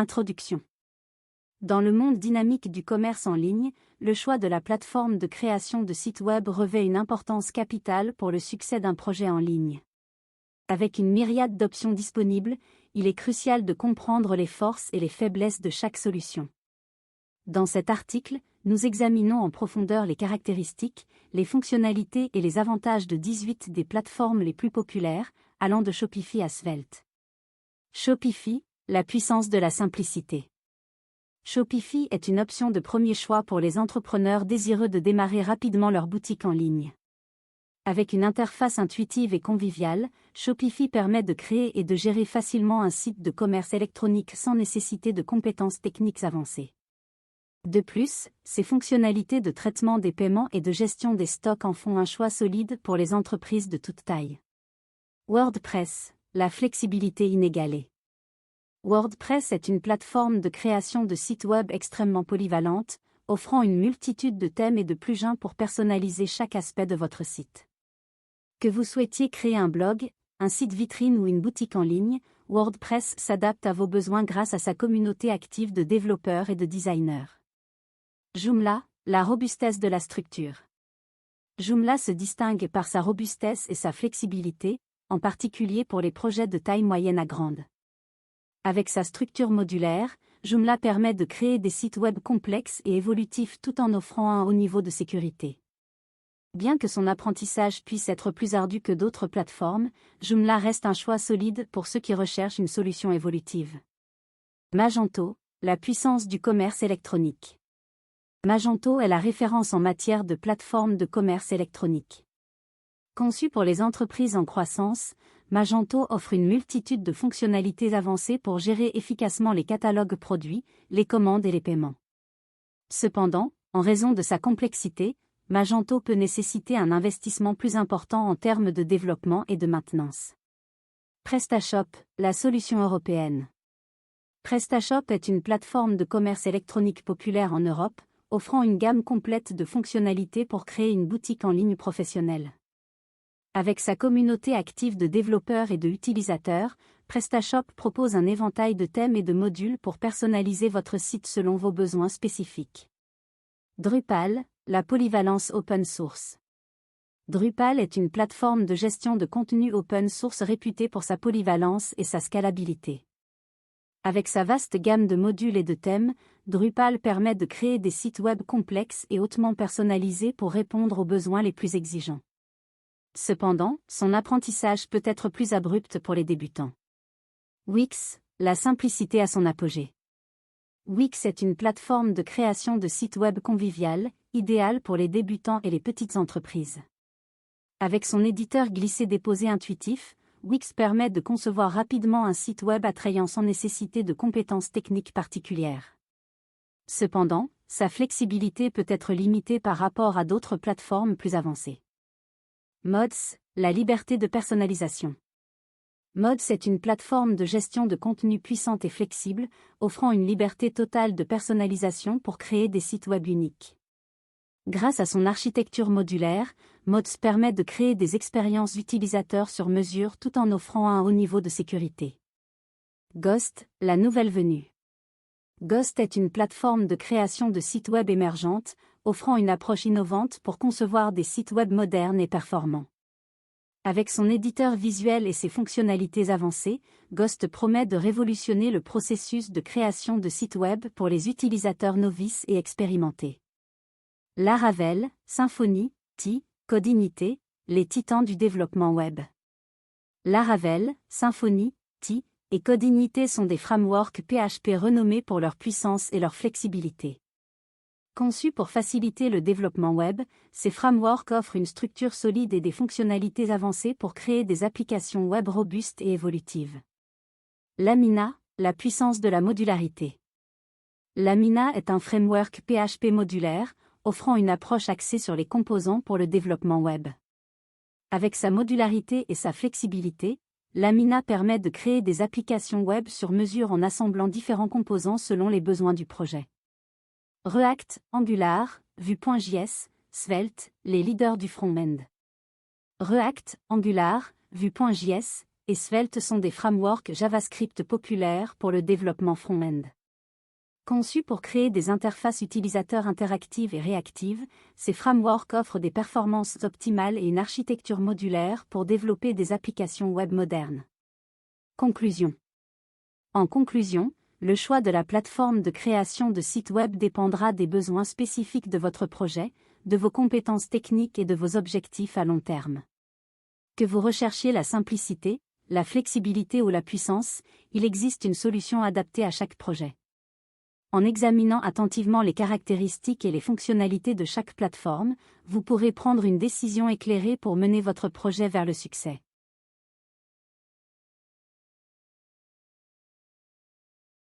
Introduction. Dans le monde dynamique du commerce en ligne, le choix de la plateforme de création de sites web revêt une importance capitale pour le succès d'un projet en ligne. Avec une myriade d'options disponibles, il est crucial de comprendre les forces et les faiblesses de chaque solution. Dans cet article, nous examinons en profondeur les caractéristiques, les fonctionnalités et les avantages de 18 des plateformes les plus populaires, allant de Shopify à Svelte. Shopify, la puissance de la simplicité. Shopify est une option de premier choix pour les entrepreneurs désireux de démarrer rapidement leur boutique en ligne. Avec une interface intuitive et conviviale, Shopify permet de créer et de gérer facilement un site de commerce électronique sans nécessiter de compétences techniques avancées. De plus, ses fonctionnalités de traitement des paiements et de gestion des stocks en font un choix solide pour les entreprises de toute taille. WordPress, la flexibilité inégalée. WordPress est une plateforme de création de sites web extrêmement polyvalente, offrant une multitude de thèmes et de plugins pour personnaliser chaque aspect de votre site. Que vous souhaitiez créer un blog, un site vitrine ou une boutique en ligne, WordPress s'adapte à vos besoins grâce à sa communauté active de développeurs et de designers. Joomla, la robustesse de la structure. Joomla se distingue par sa robustesse et sa flexibilité, en particulier pour les projets de taille moyenne à grande. Avec sa structure modulaire, Joomla permet de créer des sites web complexes et évolutifs tout en offrant un haut niveau de sécurité. Bien que son apprentissage puisse être plus ardu que d'autres plateformes, Joomla reste un choix solide pour ceux qui recherchent une solution évolutive. Magento, la puissance du commerce électronique. Magento est la référence en matière de plateforme de commerce électronique. Conçu pour les entreprises en croissance, Magento offre une multitude de fonctionnalités avancées pour gérer efficacement les catalogues produits, les commandes et les paiements. Cependant, en raison de sa complexité, Magento peut nécessiter un investissement plus important en termes de développement et de maintenance. PrestaShop, la solution européenne. PrestaShop est une plateforme de commerce électronique populaire en Europe, offrant une gamme complète de fonctionnalités pour créer une boutique en ligne professionnelle. Avec sa communauté active de développeurs et de utilisateurs, PrestaShop propose un éventail de thèmes et de modules pour personnaliser votre site selon vos besoins spécifiques. Drupal, la polyvalence open source. Drupal est une plateforme de gestion de contenu open source réputée pour sa polyvalence et sa scalabilité. Avec sa vaste gamme de modules et de thèmes, Drupal permet de créer des sites web complexes et hautement personnalisés pour répondre aux besoins les plus exigeants. Cependant, son apprentissage peut être plus abrupt pour les débutants. Wix, la simplicité à son apogée. Wix est une plateforme de création de sites web conviviale, idéale pour les débutants et les petites entreprises. Avec son éditeur glisser-déposer intuitif, Wix permet de concevoir rapidement un site web attrayant sans nécessiter de compétences techniques particulières. Cependant, sa flexibilité peut être limitée par rapport à d'autres plateformes plus avancées. Mods, la liberté de personnalisation. Mods est une plateforme de gestion de contenu puissante et flexible, offrant une liberté totale de personnalisation pour créer des sites web uniques. Grâce à son architecture modulaire, Mods permet de créer des expériences utilisateurs sur mesure tout en offrant un haut niveau de sécurité. Ghost, la nouvelle venue. Ghost est une plateforme de création de sites web émergente, offrant une approche innovante pour concevoir des sites web modernes et performants. Avec son éditeur visuel et ses fonctionnalités avancées, Ghost promet de révolutionner le processus de création de sites web pour les utilisateurs novices et expérimentés. Laravel, Symfony, Codinity, les titans du développement web. Laravel, Symfony, et Codinity sont des frameworks PHP renommés pour leur puissance et leur flexibilité. Conçus pour faciliter le développement web, ces frameworks offrent une structure solide et des fonctionnalités avancées pour créer des applications web robustes et évolutives. Lamina, la puissance de la modularité. Lamina est un framework PHP modulaire, offrant une approche axée sur les composants pour le développement web. Avec sa modularité et sa flexibilité, Lamina permet de créer des applications web sur mesure en assemblant différents composants selon les besoins du projet. React, Angular, Vue.js, Svelte, les leaders du front-end. React, Angular, Vue.js et Svelte sont des frameworks JavaScript populaires pour le développement front-end. Conçus pour créer des interfaces utilisateurs interactives et réactives, ces frameworks offrent des performances optimales et une architecture modulaire pour développer des applications web modernes. Conclusion. En conclusion, le choix de la plateforme de création de sites web dépendra des besoins spécifiques de votre projet, de vos compétences techniques et de vos objectifs à long terme. Que vous recherchiez la simplicité, la flexibilité ou la puissance, il existe une solution adaptée à chaque projet. En examinant attentivement les caractéristiques et les fonctionnalités de chaque plateforme, vous pourrez prendre une décision éclairée pour mener votre projet vers le succès.